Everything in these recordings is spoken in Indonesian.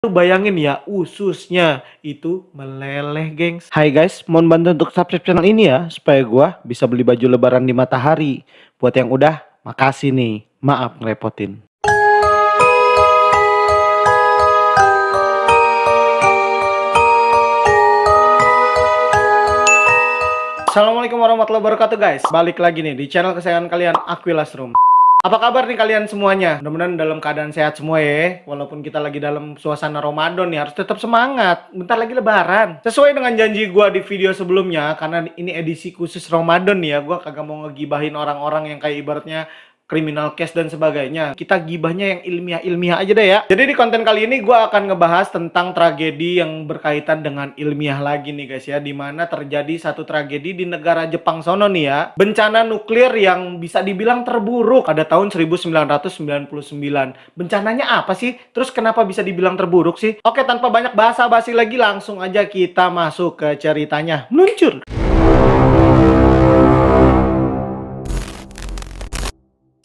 Lu bayangin ya, ususnya itu meleleh, gengs. Hai guys, mohon bantu untuk subscribe channel ini ya, supaya gua bisa beli baju lebaran di Matahari. Buat yang udah, makasih nih. Maaf ngerepotin. Assalamualaikum warahmatullahi wabarakatuh guys. Balik lagi nih di channel kesayangan kalian, Aquillas Room. Apa kabar nih kalian semuanya? Mudah-mudahan dalam keadaan sehat semua ya. Walaupun kita lagi dalam suasana Ramadan nih, harus tetap semangat. Bentar lagi lebaran. Sesuai dengan janji gua di video sebelumnya, karena ini edisi khusus Ramadan nih ya, gua kagak mau ngegibahin orang-orang yang kayak ibaratnya criminal case dan sebagainya. Kita gibahnya yang ilmiah-ilmiah aja deh ya. Jadi di konten kali ini gue akan ngebahas tentang tragedi yang berkaitan dengan ilmiah lagi nih guys ya. Dimana terjadi satu tragedi di negara Jepang sono nih ya. Bencana nuklir yang bisa dibilang terburuk pada tahun 1999. Bencananya apa sih? Terus kenapa bisa dibilang terburuk sih? Oke, tanpa banyak basa-basi lagi langsung aja kita masuk ke ceritanya. Meluncur!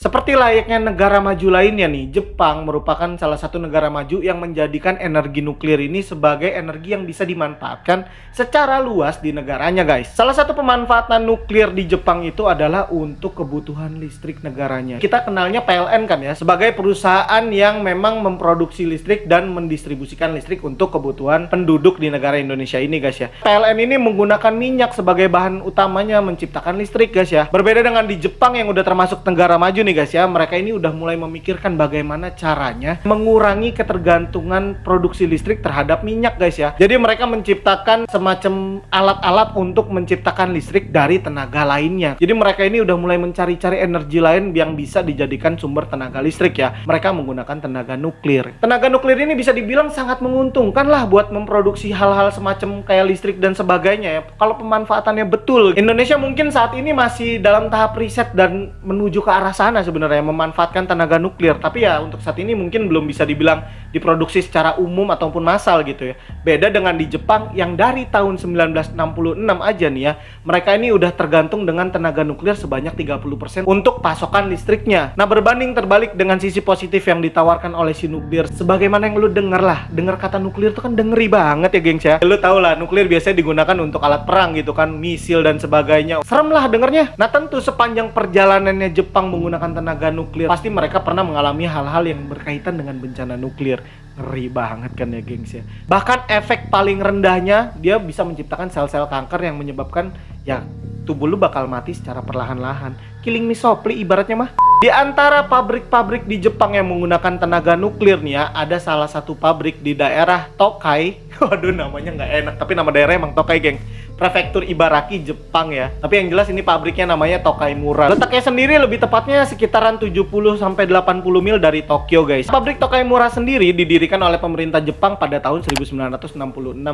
Seperti layaknya negara maju lainnya nih, Jepang merupakan salah satu negara maju yang menjadikan energi nuklir ini sebagai energi yang bisa dimanfaatkan secara luas di negaranya guys. Salah satu pemanfaatan nuklir di Jepang itu adalah untuk kebutuhan listrik negaranya. Kita kenalnya PLN kan ya, sebagai perusahaan yang memang memproduksi listrik dan mendistribusikan listrik untuk kebutuhan penduduk di negara Indonesia ini guys ya. PLN ini menggunakan minyak sebagai bahan utamanya menciptakan listrik guys ya. Berbeda dengan di Jepang yang udah termasuk negara maju nih guys ya, mereka ini udah mulai memikirkan bagaimana caranya mengurangi ketergantungan produksi listrik terhadap minyak guys ya. Jadi mereka menciptakan semacam alat-alat untuk menciptakan listrik dari tenaga lainnya. Jadi mereka ini udah mulai mencari-cari energi lain yang bisa dijadikan sumber tenaga listrik ya. Mereka menggunakan tenaga nuklir. Tenaga nuklir ini bisa dibilang sangat menguntungkan lah buat memproduksi hal-hal semacam kayak listrik dan sebagainya ya. Kalau pemanfaatannya betul, Indonesia mungkin saat ini masih dalam tahap riset dan menuju ke arah sana sebenarnya, memanfaatkan tenaga nuklir. Tapi ya untuk saat ini mungkin belum bisa dibilang diproduksi secara umum ataupun massal gitu ya. Beda dengan di Jepang yang dari tahun 1966 aja nih ya, mereka ini udah tergantung dengan tenaga nuklir sebanyak 30% untuk pasokan listriknya. Nah, berbanding terbalik dengan sisi positif yang ditawarkan oleh si nuklir, sebagaimana yang lu denger lah, denger kata nuklir itu kan dengeri banget ya gengs ya. Lu tau lah, nuklir biasanya digunakan untuk alat perang gitu kan, misil dan sebagainya. Serem lah dengernya. Nah, tentu sepanjang perjalanannya Jepang menggunakan tenaga nuklir, pasti mereka pernah mengalami hal-hal yang berkaitan dengan bencana nuklir. Ngeri banget kan ya gengs ya. Bahkan efek paling rendahnya, dia bisa menciptakan sel-sel kanker yang menyebabkan ya tubuh lu bakal mati secara perlahan-lahan. Killing me softly ibaratnya mah. Di antara pabrik-pabrik di Jepang yang menggunakan tenaga nuklir nih ya, ada salah satu pabrik di daerah Tokai. Waduh, namanya nggak enak, tapi nama daerah emang Tokai geng. Prefektur Ibaraki, Jepang ya. Tapi yang jelas ini pabriknya namanya Tokaimura. Letaknya sendiri lebih tepatnya sekitaran 70-80 mil dari Tokyo guys. Pabrik Tokaimura sendiri didirikan oleh pemerintah Jepang pada tahun 1966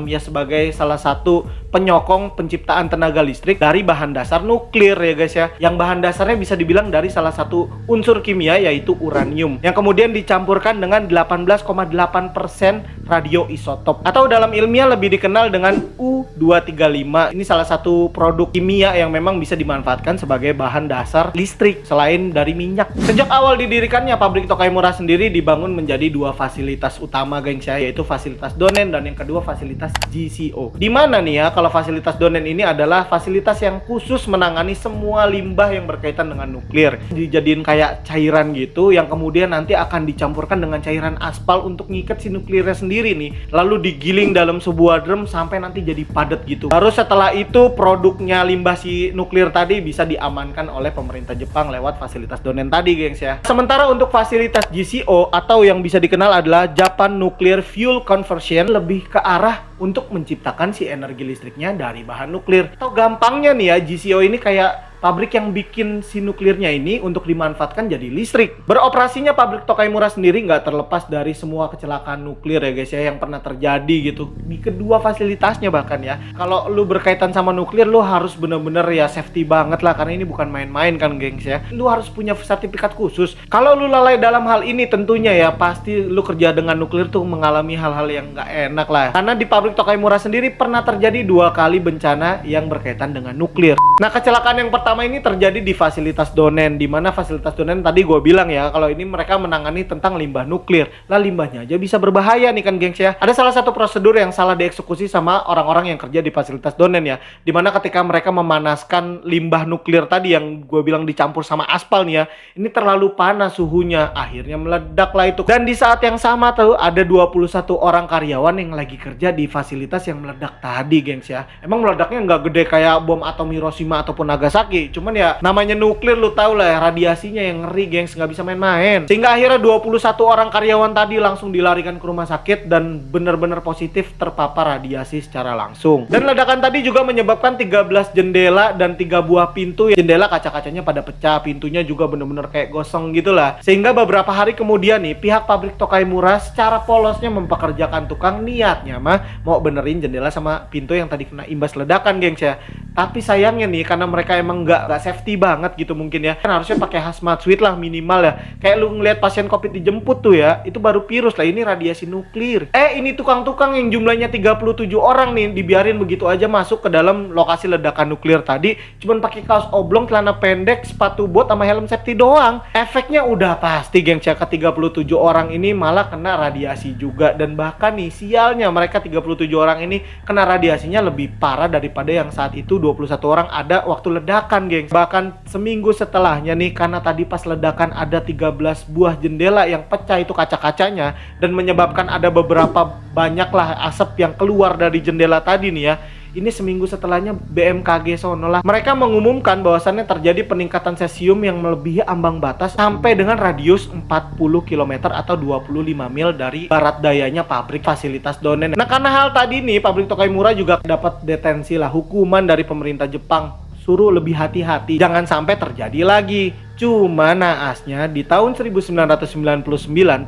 ya, sebagai salah satu penyokong penciptaan tenaga listrik dari bahan dasar nuklir ya guys ya. Yang bahan dasarnya bisa dibilang dari salah satu unsur kimia yaitu uranium, yang kemudian dicampurkan dengan 18,8% radioisotop, atau dalam ilmiah lebih dikenal dengan U235. Ini salah satu produk kimia yang memang bisa dimanfaatkan sebagai bahan dasar listrik selain dari minyak. Sejak awal didirikannya, pabrik Tokaimura sendiri dibangun menjadi dua fasilitas utama gengs ya, yaitu fasilitas Donen dan yang kedua fasilitas GCO. Dimana nih ya, kalau fasilitas Donen ini adalah fasilitas yang khusus menangani semua limbah yang berkaitan dengan nuklir. Dijadiin kayak cairan gitu yang kemudian nanti akan dicampurkan dengan cairan aspal untuk ngikat si nuklirnya sendiri nih, lalu digiling dalam sebuah drum sampai nanti jadi padat gitu. Baru setelah itu produknya limbah si nuklir tadi bisa diamankan oleh pemerintah Jepang lewat fasilitas Donen tadi gengs ya. Sementara untuk fasilitas GCO atau yang bisa dikenal adalah Japan Nuclear Fuel Conversion, lebih ke arah untuk menciptakan si energi listriknya dari bahan nuklir. Atau gampangnya nih ya, GCO ini kayak pabrik yang bikin si nuklirnya ini untuk dimanfaatkan jadi listrik. Beroperasinya pabrik Tokaimura sendiri nggak terlepas dari semua kecelakaan nuklir ya guys ya, yang pernah terjadi gitu di kedua fasilitasnya bahkan ya. Kalau lu berkaitan sama nuklir, lu harus bener-bener ya safety banget lah, karena ini bukan main-main kan gengs ya. Lu harus punya sertifikat khusus. Kalau lu lalai dalam hal ini tentunya ya pasti lu kerja dengan nuklir tuh mengalami hal-hal yang nggak enak lah. Karena di pabrik pabrik Tokaimura sendiri pernah terjadi 2 kali bencana yang berkaitan dengan nuklir. Nah, kecelakaan yang pertama ini terjadi di fasilitas Donen, di mana fasilitas Donen tadi gue bilang ya, kalau ini mereka menangani tentang limbah nuklir. Lah limbahnya aja bisa berbahaya nih kan gengs ya. Ada salah satu prosedur yang salah dieksekusi sama orang-orang yang kerja di fasilitas Donen ya, dimana ketika mereka memanaskan limbah nuklir tadi yang gue bilang dicampur sama aspal nih ya, ini terlalu panas suhunya, akhirnya meledak lah itu. Dan di saat yang sama tuh ada 21 orang karyawan yang lagi kerja di fasilitas yang meledak tadi gengs ya. Emang meledaknya nggak gede kayak bom atom Hiroshima ataupun Nagasaki, cuman ya namanya nuklir lu tau lah ya, radiasinya yang ngeri gengs, nggak bisa main-main. Sehingga akhirnya 21 orang karyawan tadi langsung dilarikan ke rumah sakit dan bener-bener positif terpapar radiasi secara langsung. Dan ledakan tadi juga menyebabkan 13 jendela dan 3 buah pintu. Jendela kaca-kacanya pada pecah, pintunya juga bener-bener kayak gosong gitu lah. Sehingga beberapa hari kemudian nih pihak pabrik Tokaimura secara polosnya mempekerjakan tukang, niatnya mah mau benerin jendela sama pintu yang tadi kena imbas ledakan gengs ya. Tapi sayangnya nih karena mereka emang nggak safety banget gitu mungkin ya, kan harusnya pakai hazmat suit lah minimal ya. Kayak lu ngeliat pasien covid dijemput tuh ya, itu baru virus lah, ini radiasi nuklir. Ini tukang-tukang yang jumlahnya 37 orang nih dibiarin begitu aja masuk ke dalam lokasi ledakan nuklir tadi, cuman pakai kaos oblong, celana pendek, sepatu bot sama helm safety doang. Efeknya udah pasti gengs ya, ke 37 orang ini malah kena radiasi juga. Dan bahkan nih sialnya mereka 37 orang ini kena radiasinya lebih parah daripada yang saat itu 21 orang ada waktu ledakan gengs. Bahkan seminggu setelahnya nih, karena tadi pas ledakan ada 13 buah jendela yang pecah itu kaca-kacanya, dan menyebabkan ada beberapa banyaklah asap yang keluar dari jendela tadi nih ya. Ini seminggu setelahnya BMKG sono lah, mereka mengumumkan bahwasannya terjadi peningkatan cesium yang melebihi ambang batas sampai dengan radius 40 km atau 25 mil dari barat dayanya pabrik fasilitas Donen. Nah, karena hal tadi nih, pabrik Tokaimura juga dapat detensi lah, hukuman dari pemerintah Jepang, suruh lebih hati-hati jangan sampai terjadi lagi. Cuma naasnya di tahun 1999,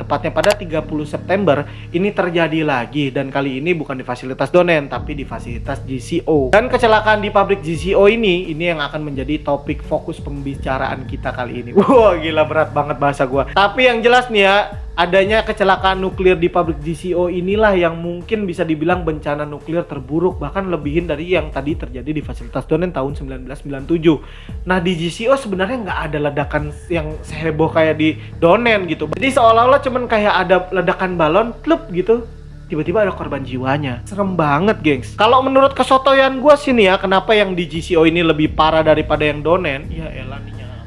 tepatnya pada 30 September, ini terjadi lagi, dan kali ini bukan di fasilitas Donen tapi di fasilitas GCO. Dan kecelakaan di pabrik GCO ini yang akan menjadi topik fokus pembicaraan kita kali ini. Wah, gila berat banget bahasa gua. Tapi yang jelas nih ya, adanya kecelakaan nuklir di pabrik GCO inilah yang mungkin bisa dibilang bencana nuklir terburuk, bahkan lebihin dari yang tadi terjadi di fasilitas Donen tahun 1997. Nah, di GCO sebenarnya nggak ada ledakan yang seheboh kayak di Donen gitu. Jadi seolah-olah cuman kayak ada ledakan balon, plup gitu, tiba-tiba ada korban jiwanya. Serem banget gengs. Kalau menurut kesotoyan gue sih nih ya, kenapa yang di GCO ini lebih parah daripada yang Donen? Ya elah nih nyamuk.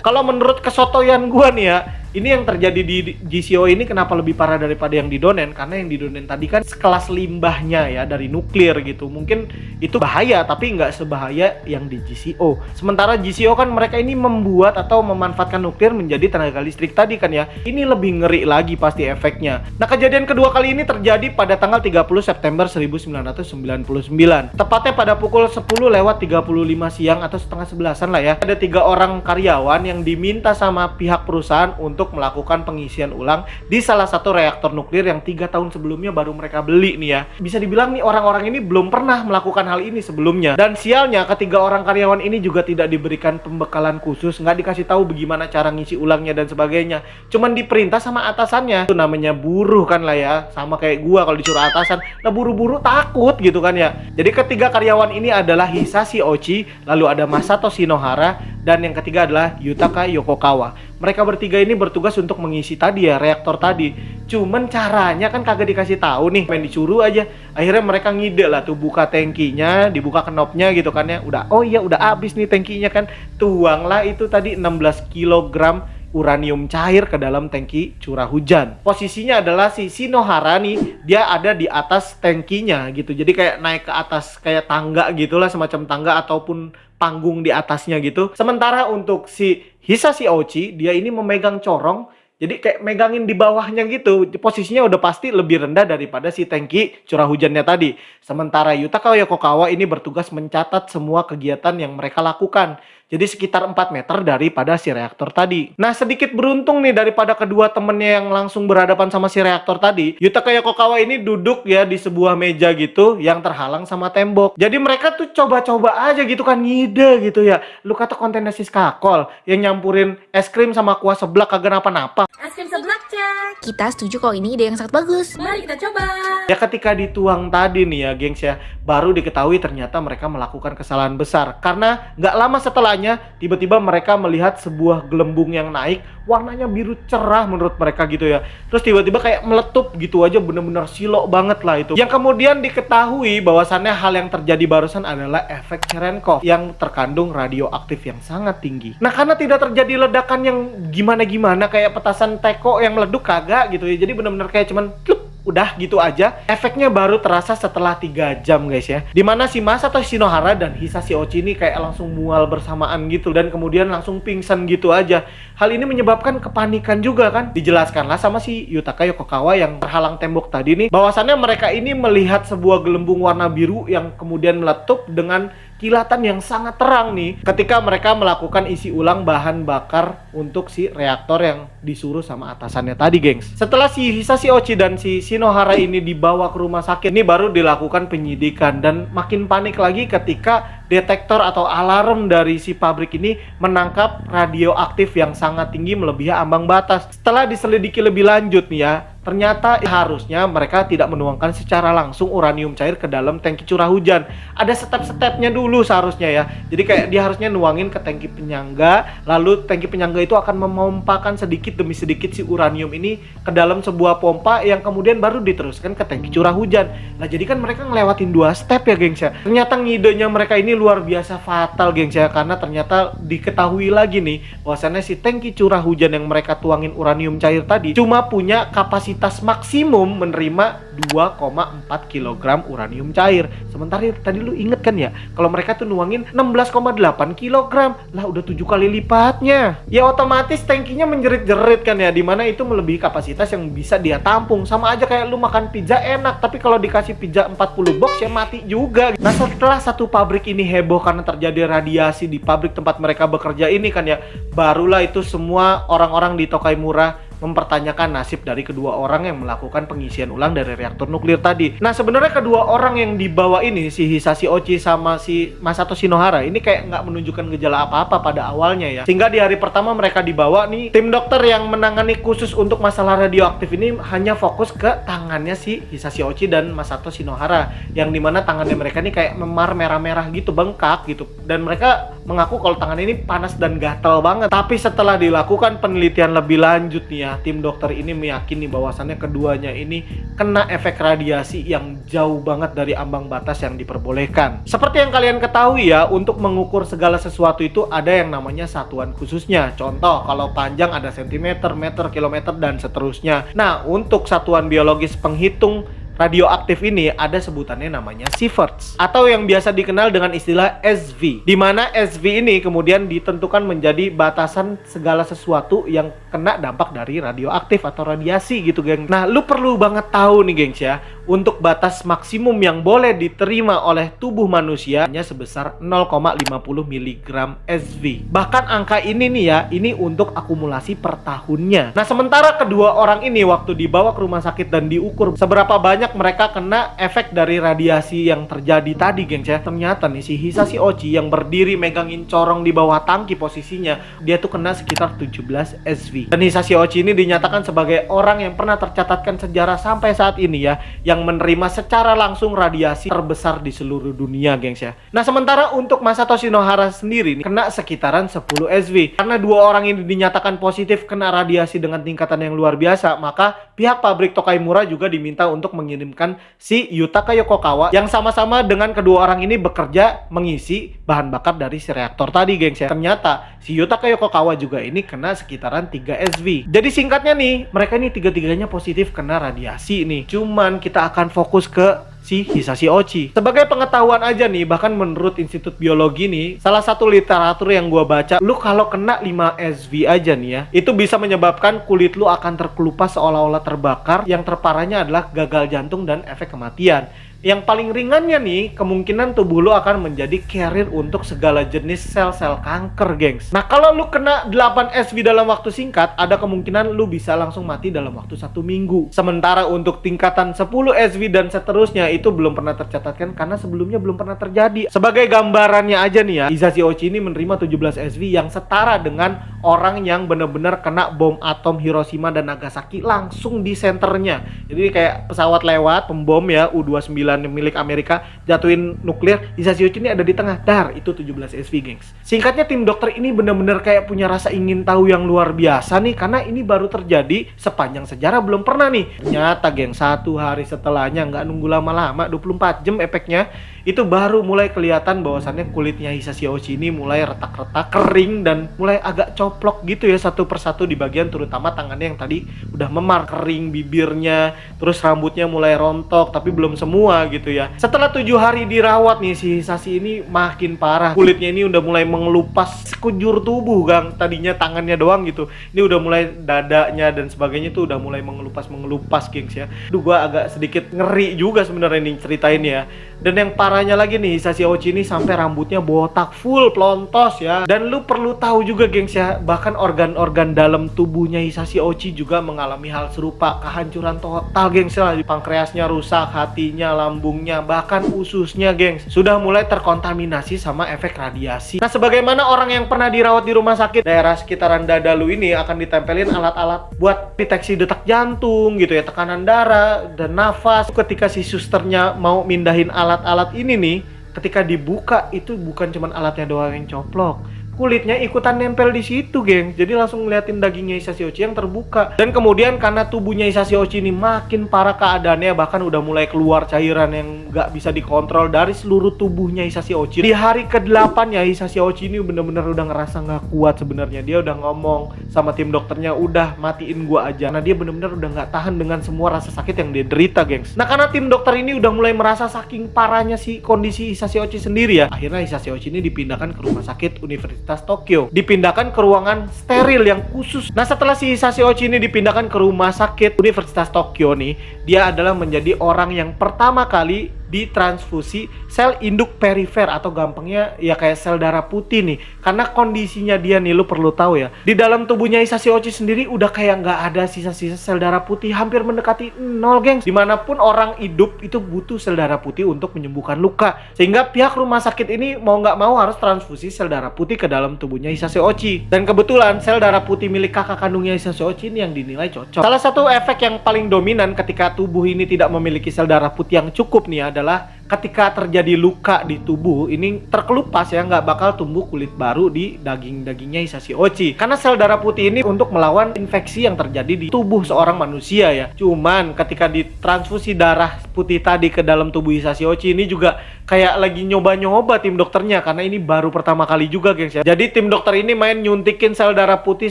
Kalau menurut kesotoyan gue nih ya, ini yang terjadi di GCO ini kenapa lebih parah daripada yang di Donen? Karena yang di Donen tadi kan sekelas limbahnya ya dari nuklir gitu. Mungkin itu bahaya tapi nggak sebahaya yang di GCO. Sementara GCO kan mereka ini membuat atau memanfaatkan nuklir menjadi tenaga listrik tadi kan ya. Ini lebih ngeri lagi pasti efeknya. Nah, kejadian kedua kali ini terjadi pada tanggal 30 September 1999. Tepatnya pada pukul 10:35 siang atau setengah 11-an lah ya. Ada 3 orang karyawan yang diminta sama pihak perusahaan untuk melakukan pengisian ulang di salah satu reaktor nuklir yang 3 tahun sebelumnya baru mereka beli nih ya. Bisa dibilang nih orang-orang ini belum pernah melakukan hal ini sebelumnya. Dan sialnya ketiga orang karyawan ini juga tidak diberikan pembekalan khusus, nggak dikasih tahu bagaimana cara ngisi ulangnya dan sebagainya. Cuman diperintah sama atasannya. Itu namanya buruh kan lah ya. Sama kayak gua kalau disuruh atasan, nah buru-buru takut gitu kan ya. Jadi ketiga karyawan ini adalah Hisashi Ochi, lalu ada Masato Shinohara, dan yang ketiga adalah Yutaka Yokokawa. Mereka bertiga ini bertugas untuk mengisi tadi ya, reaktor tadi. Cuman caranya kan kagak dikasih tahu nih, main disuruh aja. Akhirnya mereka ngide lah tuh, buka tangkinya, dibuka knopnya gitu kan ya. Udah, oh iya udah habis nih tangkinya kan. Tuanglah itu tadi 16 kg uranium cair ke dalam tangki curah hujan. Posisinya adalah si Shinohara nih, dia ada di atas tangkinya gitu. Jadi kayak naik ke atas kayak tangga gitulah, semacam tangga ataupun panggung di atasnya gitu. Sementara untuk si Hisashi Ochi, dia ini memegang corong. Jadi kayak megangin di bawahnya gitu. Posisinya udah pasti lebih rendah daripada si tangki curah hujannya tadi. Sementara Yutaka Yokokawa ini bertugas mencatat semua kegiatan yang mereka lakukan. Jadi sekitar 4 meter daripada si reaktor tadi. Nah, sedikit beruntung nih daripada kedua temennya yang langsung berhadapan sama si reaktor tadi. Yutaka Yokokawa ini duduk ya di sebuah meja gitu yang terhalang sama tembok. Jadi mereka tuh coba-coba aja gitu kan, ngide gitu ya. Lu kata kontennya si Skakol yang nyampurin es krim sama kuah seblak kagak napa-napa. Es krim seblak, Cak. Kita setuju kalau ini ide yang sangat bagus. Mari kita coba. Ya ketika dituang tadi nih ya gengs ya, baru diketahui ternyata mereka melakukan kesalahan besar. Karena nggak lama setelahnya, tiba-tiba mereka melihat sebuah gelembung yang naik, warnanya biru cerah menurut mereka gitu ya. Terus tiba-tiba kayak meletup gitu aja, bener-bener silok banget lah itu. Yang kemudian diketahui bahwasannya hal yang terjadi barusan adalah efek Cherenkov yang terkandung radioaktif yang sangat tinggi. Nah, karena tidak terjadi ledakan yang gimana-gimana kayak petasan teko yang meleduk kagak gitu ya. Jadi bener-bener kayak cuman plup, udah gitu aja. Efeknya baru terasa setelah 3 jam guys ya. Dimana si Masato Shinohara dan Hisashi Ochi ini kayak langsung mual bersamaan gitu. Dan kemudian langsung pingsan gitu aja. Hal ini menyebabkan kepanikan juga kan. Dijelaskanlah sama si Yutaka Yokokawa yang terhalang tembok tadi nih, bahwasannya mereka ini melihat sebuah gelembung warna biru yang kemudian meletup dengan kilatan yang sangat terang nih ketika mereka melakukan isi ulang bahan bakar untuk si reaktor yang disuruh sama atasannya tadi gengs. Setelah si Hisashi Ochi dan si Shinohara ini dibawa ke rumah sakit, ini baru dilakukan penyidikan dan makin panik lagi ketika detektor atau alarm dari si pabrik ini menangkap radioaktif yang sangat tinggi melebihi ambang batas. Setelah diselidiki lebih lanjut nih ya, ternyata harusnya mereka tidak menuangkan secara langsung uranium cair ke dalam tangki curah hujan. Ada step-stepnya dulu seharusnya ya. Jadi kayak dia harusnya nuangin ke tangki penyangga, lalu tangki penyangga itu akan memompakan sedikit demi sedikit si uranium ini ke dalam sebuah pompa yang kemudian baru diteruskan ke tangki curah hujan. Nah, jadi kan mereka ngelewatin 2 step ya gengs ya. Ternyata ngidenya mereka ini luar biasa fatal gengs ya, karena ternyata diketahui lagi nih bahwasannya si tangki curah hujan yang mereka tuangin uranium cair tadi cuma punya kapasitas maksimum menerima 2,4 kg uranium cair. Sementara tadi lu inget kan ya, kalau mereka tuh nuangin 16,8 kg. Lah udah 7 kali lipatnya. Ya otomatis tangkinya menjerit-jerit kan ya, dimana itu melebihi kapasitas yang bisa dia tampung. Sama aja kayak lu makan pizza enak, tapi kalau dikasih pizza 40 box ya mati juga. Nah, setelah satu pabrik ini heboh karena terjadi radiasi di pabrik tempat mereka bekerja ini kan ya, barulah itu semua orang-orang di Tokaimura mempertanyakan nasib dari kedua orang yang melakukan pengisian ulang dari reaktor nuklir tadi. Nah, sebenarnya kedua orang yang dibawa ini, si Hisashi Ochi sama si Masato Shinohara, ini kayak nggak menunjukkan gejala apa-apa pada awalnya ya. Sehingga di hari pertama mereka dibawa nih, tim dokter yang menangani khusus untuk masalah radioaktif ini hanya fokus ke tangannya si Hisashi Ochi dan Masato Shinohara, yang dimana tangannya mereka ini kayak memar merah-merah gitu, bengkak gitu. Dan mereka mengaku kalau tangan ini panas dan gatal banget. Tapi setelah dilakukan penelitian lebih lanjut nih ya, tim dokter ini meyakini bahwasannya keduanya ini kena efek radiasi yang jauh banget dari ambang batas yang diperbolehkan. Seperti yang kalian ketahui ya, untuk mengukur segala sesuatu itu ada yang namanya satuan khususnya. Contoh, kalau panjang ada sentimeter, meter, kilometer, dan seterusnya. Nah, untuk satuan biologis penghitung radioaktif ini ada sebutannya namanya sieverts, atau yang biasa dikenal dengan istilah SV, di mana SV ini kemudian ditentukan menjadi batasan segala sesuatu yang kena dampak dari radioaktif atau radiasi gitu geng. Nah, lu perlu banget tahu nih gengs ya, untuk batas maksimum yang boleh diterima oleh tubuh manusia hanya sebesar 0,50 mg SV. Bahkan angka ini nih ya, ini untuk akumulasi per tahunnya. Nah, sementara kedua orang ini waktu dibawa ke rumah sakit dan diukur seberapa banyak mereka kena efek dari radiasi yang terjadi tadi gengs ya, ternyata nih si Hisashi Ochi yang berdiri megangin corong di bawah tangki posisinya, dia tuh kena sekitar 17 SV. Dan Hisashi Ochi ini dinyatakan sebagai orang yang pernah tercatatkan sejarah sampai saat ini ya, yang menerima secara langsung radiasi terbesar di seluruh dunia gengs ya. Nah, sementara untuk Masato Shinohara sendiri nih, kena sekitaran 10 SV. Karena dua orang ini dinyatakan positif kena radiasi dengan tingkatan yang luar biasa, maka pihak pabrik Tokaimura juga diminta untuk mengirimkan si Yutaka Yokokawa yang sama-sama dengan kedua orang ini bekerja mengisi bahan bakar dari si reaktor tadi gengs ya. Ternyata si Yutaka Yokokawa juga ini kena sekitaran 3 SV. Jadi singkatnya nih, mereka ini tiga-tiganya positif kena radiasi nih. Cuman kita akan fokus ke si Hisashi Ochi. Sebagai pengetahuan aja nih, bahkan menurut Institut Biologi nih, salah satu literatur yang gua baca, lu kalau kena 5 SV aja nih ya, itu bisa menyebabkan kulit lu akan terkelupas seolah-olah terbakar, yang terparahnya adalah gagal jantung dan efek kematian. Yang paling ringannya nih, kemungkinan tubuh lu akan menjadi carrier untuk segala jenis sel-sel kanker, gengs. Nah, kalau lu kena 8 SV dalam waktu singkat, ada kemungkinan lu bisa langsung mati dalam waktu 1 minggu. Sementara untuk tingkatan 10 SV dan seterusnya itu belum pernah tercatatkan karena sebelumnya belum pernah terjadi. Sebagai gambarannya aja nih ya, Hisashi Ochi ini menerima 17 SV yang setara dengan orang yang benar-benar kena bom atom Hiroshima dan Nagasaki langsung di senternya. Jadi kayak pesawat lewat, pembom ya, U-29 milik Amerika jatuhin nuklir, Hisashi Ochi ini ada di tengah. Dar, itu 17 SV, gengs. Singkatnya, tim dokter ini benar-benar kayak punya rasa ingin tahu yang luar biasa nih, karena ini baru terjadi sepanjang sejarah, belum pernah nih. Ternyata, geng, 1 hari setelahnya, nggak nunggu lama-lama, 24 jam efeknya, itu baru mulai kelihatan bahwasannya kulitnya Hisashi Ochi ini mulai retak-retak, kering, dan mulai agak coplok gitu ya, satu persatu di bagian terutama tangannya yang tadi udah memar, kering bibirnya, terus rambutnya mulai rontok, tapi belum semua gitu ya. Setelah 7 hari dirawat nih, si Hisashi ini makin parah. Kulitnya ini udah mulai mengelupas sekujur tubuh, gang. Tadinya tangannya doang gitu, ini udah mulai dadanya dan sebagainya tuh udah mulai mengelupas, gengs ya. Duh, gua agak sedikit ngeri juga sebenarnya nih ceritain ya. Dan yang parahnya lagi nih, Hisashi Ochi ini sampai rambutnya botak full, plontos ya. Dan lu perlu tahu juga, gengs ya, bahkan organ-organ dalam tubuhnya Hisashi Ochi juga mengalami hal serupa, kehancuran total, gengs ya. Pankreasnya rusak, hatinya, lambungnya, bahkan ususnya, gengs, sudah mulai terkontaminasi sama efek radiasi. Nah, sebagaimana orang yang pernah dirawat di rumah sakit, daerah sekitaran dada lu ini akan ditempelin alat-alat buat deteksi detak jantung gitu ya, tekanan darah dan nafas. Ketika si susternya mau mindahin alat-alat ini nih, ketika dibuka itu bukan cuma alatnya doang yang coplok, kulitnya ikutan nempel di situ, geng. Jadi langsung ngeliatin dagingnya Hisashi Ochi yang terbuka. Dan kemudian karena tubuhnya Hisashi Ochi ini makin parah keadaannya, bahkan udah mulai keluar cairan yang nggak bisa dikontrol dari seluruh tubuhnya Hisashi Ochi. Di hari ke-8 ya, Hisashi Ochi ini bener-bener udah ngerasa nggak kuat sebenarnya. Dia udah ngomong sama tim dokternya, udah matiin gua aja. Nah, dia bener-bener udah nggak tahan dengan semua rasa sakit yang dia derita, gengs. Nah, karena tim dokter ini udah mulai merasa saking parahnya si kondisi Hisashi Ochi sendiri ya, akhirnya Hisashi Ochi ini dipindahkan ke rumah sakit Universitas Tokyo, dipindahkan ke ruangan steril yang khusus. Nah, setelah si Hisashi Ochi ini dipindahkan ke rumah sakit Universitas Tokyo nih, dia adalah menjadi orang yang pertama kali ditransfusi sel induk perifer, atau gampangnya ya kayak sel darah putih nih. Karena kondisinya dia nih, lu perlu tahu ya, di dalam tubuhnya Hisashi Ochi sendiri udah kayak nggak ada sisa-sisa sel darah putih, hampir mendekati nol, gengs. Dimanapun orang hidup itu butuh sel darah putih untuk menyembuhkan luka, sehingga pihak rumah sakit ini mau nggak mau harus transfusi sel darah putih ke dalam tubuhnya Hisashi Ochi. Dan kebetulan sel darah putih milik kakak kandungnya Hisashi Ochi ini yang dinilai cocok. Salah satu efek yang paling dominan ketika tubuh ini tidak memiliki sel darah putih yang cukup nih adalah ketika terjadi luka di tubuh ini terkelupas ya, nggak bakal tumbuh kulit baru di dagingnya Hisashi Ochi. Karena sel darah putih ini untuk melawan infeksi yang terjadi di tubuh seorang manusia ya. Cuman ketika ditransfusi darah putih tadi ke dalam tubuh Hisashi Ochi ini juga kayak lagi nyoba-nyoba tim dokternya, karena ini baru pertama kali juga, gengs ya. Jadi tim dokter ini main nyuntikin sel darah putih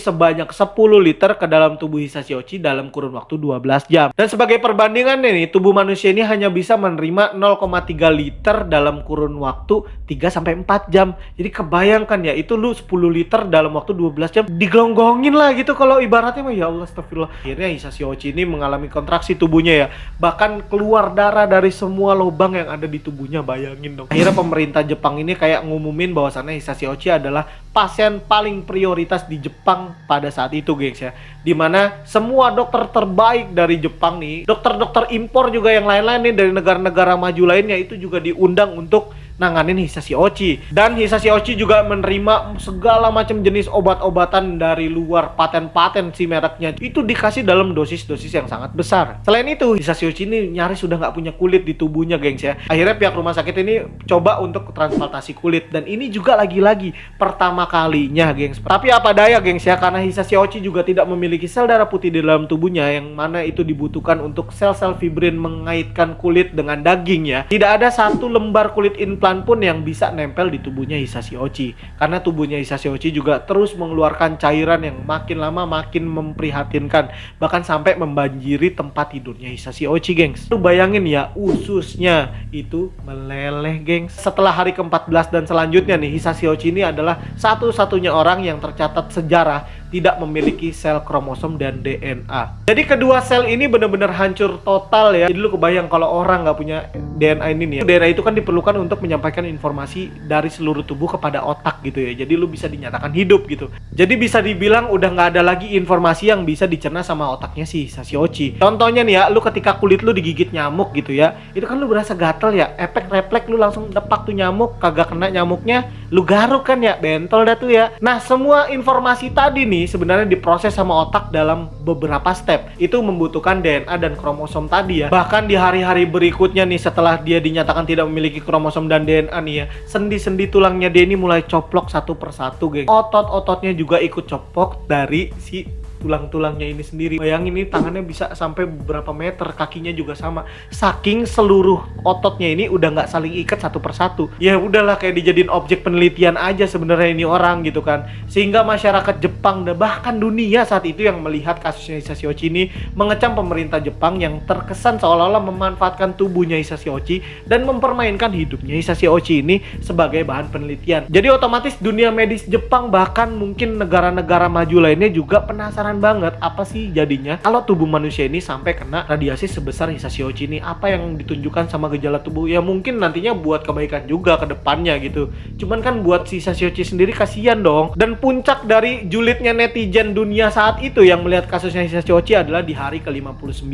sebanyak 10 liter ke dalam tubuh Hisashi Ochi dalam kurun waktu 12 jam. Dan sebagai perbandingan nih, tubuh manusia ini hanya bisa menerima 0,3 liter dalam kurun waktu 3-4 jam. Jadi kebayangkan ya, itu lu 10 liter dalam waktu 12 jam digelonggongin lah gitu kalau ibaratnya mah. Ya Allah, astagfirullah. Akhirnya Hisashi Ochi ini mengalami kontraksi tubuhnya ya. Bahkan keluar darah dari semua lubang yang ada di tubuhnya, bayangin dong. Akhirnya pemerintah Jepang ini kayak ngumumin bahwasannya Hisashi Ochi adalah pasien paling prioritas di Jepang pada saat itu, gengs ya. Dimana semua dokter terbaik dari Jepang nih, dokter-dokter impor juga yang lain-lain nih dari negara-negara maju lainnya itu juga diundang untuk nanganin Hisashi Ochi. Dan Hisashi Ochi juga menerima segala macam jenis obat-obatan dari luar, paten-paten si mereknya itu dikasih dalam dosis-dosis yang sangat besar. Selain itu, Hisashi Ochi ini nyaris sudah nggak punya kulit di tubuhnya, gengs ya. Akhirnya pihak rumah sakit ini coba untuk transplantasi kulit, dan ini juga lagi-lagi pertama kalinya, gengs. Tapi apa daya, gengs ya, karena Hisashi Ochi juga tidak memiliki sel darah putih di dalam tubuhnya yang mana itu dibutuhkan untuk sel-sel fibrin mengaitkan kulit dengan daging ya. Tidak ada satu lembar kulit implan pun yang bisa nempel di tubuhnya Hisashi Ochi, karena tubuhnya Hisashi Ochi juga terus mengeluarkan cairan yang makin lama makin memprihatinkan, bahkan sampai membanjiri tempat tidurnya Hisashi Ochi, gengs. Lu bayangin ya, ususnya itu meleleh, gengs. Setelah hari ke-14 dan selanjutnya nih, Hisashi Ochi ini adalah satu-satunya orang yang tercatat sejarah tidak memiliki sel kromosom dan DNA. Jadi kedua sel ini benar-benar hancur total ya. Jadi lu kebayang kalau orang nggak punya DNA ini nih ya. DNA itu kan diperlukan untuk menyampaikan informasi dari seluruh tubuh kepada otak gitu ya. Jadi lu bisa dinyatakan hidup gitu. Jadi bisa dibilang udah nggak ada lagi informasi yang bisa dicerna sama otaknya si Hisashi. Contohnya nih ya, lu ketika kulit lu digigit nyamuk gitu ya, itu kan lu berasa gatel ya, efek refleks lu langsung depak tuh nyamuk, kagak kena nyamuknya, lu garuk kan ya, bentol dah tuh ya. Nah, semua informasi tadi nih sebenarnya diproses sama otak dalam beberapa step. Itu membutuhkan DNA dan kromosom tadi ya. Bahkan di hari-hari berikutnya nih, setelah dia dinyatakan tidak memiliki kromosom dan DNA nih ya, sendi-sendi tulangnya dia ini mulai coplok satu persatu, geng. Otot-ototnya juga ikut coplok dari si tulang-tulangnya ini sendiri. Bayangin ini tangannya bisa sampai beberapa meter, kakinya juga sama. Saking seluruh ototnya ini udah nggak saling ikat satu persatu. Ya udahlah, kayak dijadiin objek penelitian aja sebenarnya ini orang gitu kan. Sehingga masyarakat Jepang dan bahkan dunia saat itu yang melihat kasusnya Hisashi ini mengecam pemerintah Jepang yang terkesan seolah-olah memanfaatkan tubuhnya Hisashi dan mempermainkan hidupnya Hisashi ini sebagai bahan penelitian. Jadi otomatis dunia medis Jepang bahkan mungkin negara-negara maju lainnya juga penasaran banget apa sih jadinya kalau tubuh manusia ini sampai kena radiasi sebesar Hisashi ini. Apa yang ditunjukkan sama gejala tubuh ya, mungkin nantinya buat kebaikan juga ke depannya gitu. Cuman kan buat si Hisashi sendiri kasihan dong. Dan puncak dari julidnya netizen dunia saat itu yang melihat kasusnya Hisashi adalah di hari ke-59,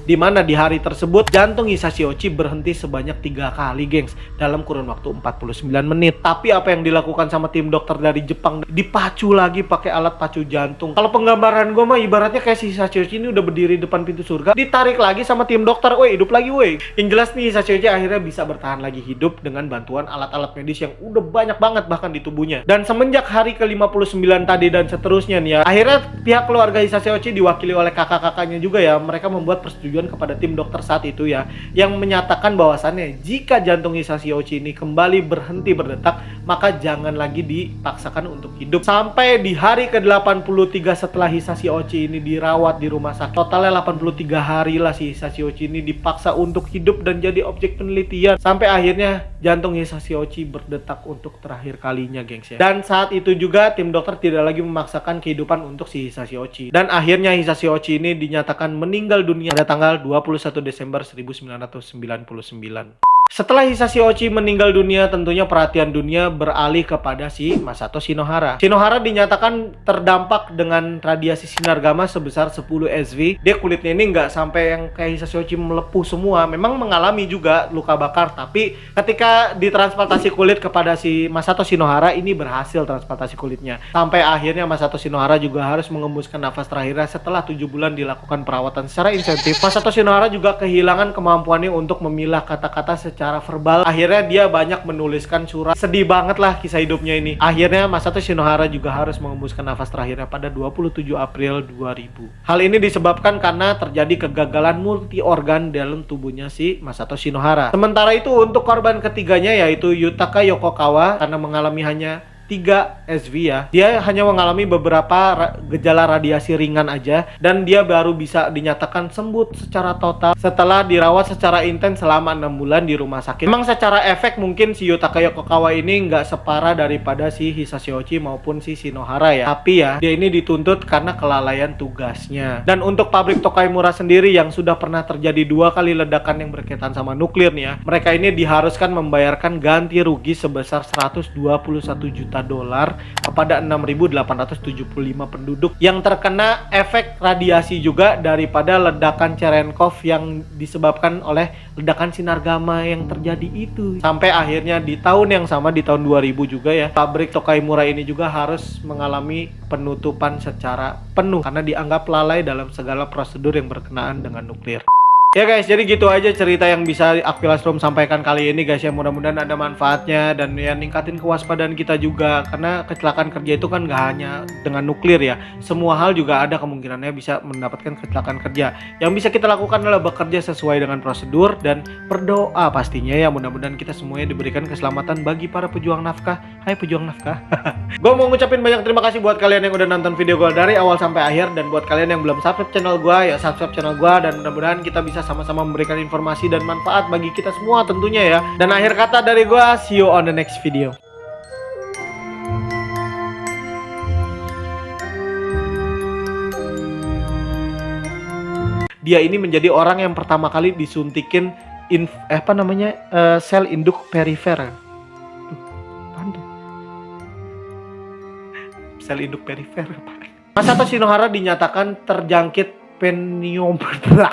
dimana di hari tersebut jantung Hisashi berhenti sebanyak 3 kali, gengs, dalam kurun waktu 49 menit. Tapi apa yang dilakukan sama tim dokter dari Jepang, dipacu lagi pakai alat pacu jantung. Kalau penggambaran gue mah ibaratnya kayak si Hisashi ini udah berdiri depan pintu surga, ditarik lagi sama tim dokter, woi hidup lagi woi. Yang jelas nih Hisashi akhirnya bisa bertahan lagi hidup dengan bantuan alat-alat medis yang udah banyak banget bahkan di tubuhnya. Dan semenjak hari ke-59 tadi dan seterusnya nih ya, akhirnya pihak keluarga Hisashi diwakili oleh kakak-kakaknya juga ya, mereka membuat persetujuan kepada tim dokter saat itu ya, yang menyatakan bahwasannya jika jantung Hisashi ini kembali berhenti berdetak, maka jangan lagi dipaksakan untuk hidup. Sampai di hari ke-83 setelah Hisashi ini dirawat di rumah sakit, totalnya 83 hari lah si Hisashi ini dipaksa untuk hidup dan jadi objek penelitian, sampai akhirnya jantung Hisashi berdetak untuk terakhir kalinya, gengs ya. Dan saat itu juga tim dokter tidak lagi memaksakan kehidupan untuk si Hisashi dan akhirnya Hisashi ini dinyatakan meninggal dunia pada tanggal 21 Desember 1999. Setelah Hisashi meninggal dunia, tentunya perhatian dunia beralih kepada si Masato Shinohara. Shinohara dinyatakan terdampak dengan radiasi sinar gamma sebesar 10 SV. Dia kulitnya ini nggak sampai yang kayak Hisashi melepuh semua, memang mengalami juga luka bakar, tapi ketika ditransplantasi kulit kepada si Masato Shinohara ini berhasil transplantasi kulitnya. Sampai akhirnya Masato Shinohara juga harus mengembuskan nafas terakhirnya setelah 7 bulan dilakukan perawatan secara insentif. Masato Shinohara juga kehilangan kemampuannya untuk memilah kata-kata secara verbal. Akhirnya dia banyak menuliskan surat. Sedih banget lah kisah hidupnya ini. Akhirnya Masato Shinohara juga harus mengembuskan nafas terakhirnya pada 27 April 2000. Hal ini disebabkan karena terjadi kegagalan multi organ dalam tubuhnya si Masato Shinohara. Sementara itu untuk korban ketiganya yaitu Yutaka Yokokawa, karena mengalami hanya 3 SV ya, dia hanya mengalami beberapa gejala radiasi ringan aja dan dia baru bisa dinyatakan sembuh secara total setelah dirawat secara intens selama 6 bulan di rumah sakit. Memang secara efek mungkin si Yutaka Yokokawa ini nggak separah daripada si Hisashi maupun si Shinohara ya, tapi ya dia ini dituntut karena kelalaian tugasnya. Dan untuk pabrik Tokaimura sendiri yang sudah pernah terjadi 2 kali ledakan yang berkaitan sama nuklir nih ya, mereka ini diharuskan membayarkan ganti rugi sebesar 121 juta dolar kepada 6.875 penduduk yang terkena efek radiasi juga daripada ledakan Cherenkov yang disebabkan oleh ledakan sinar gamma yang terjadi itu. Sampai akhirnya di tahun yang sama, di tahun 2000 juga ya, pabrik Tokaimura ini juga harus mengalami penutupan secara penuh karena dianggap lalai dalam segala prosedur yang berkenaan dengan nuklir. Ya guys, jadi gitu aja cerita yang bisa Akpilas Room sampaikan kali ini guys ya. Mudah-mudahan ada manfaatnya dan ya ningkatin kewaspadaan kita juga, karena kecelakaan kerja itu kan gak hanya dengan nuklir ya, semua hal juga ada kemungkinannya bisa mendapatkan kecelakaan kerja. Yang bisa kita lakukan adalah bekerja sesuai dengan prosedur dan berdoa pastinya ya, mudah-mudahan kita semuanya diberikan keselamatan bagi para pejuang nafkah. Hai pejuang nafkah. Gue mau ngucapin banyak terima kasih buat kalian yang udah nonton video gue dari awal sampai akhir, dan buat kalian yang belum subscribe channel gue ya subscribe channel gue, dan mudah-mudahan kita bisa sama-sama memberikan informasi dan manfaat bagi kita semua tentunya ya. Dan akhir kata dari gua, see you on the next video. dia ini menjadi orang yang pertama kali disuntikin sel induk perifer. Apaan tuh? Sel induk perifer apa? Masato Shinohara dinyatakan terjangkit pneumonia.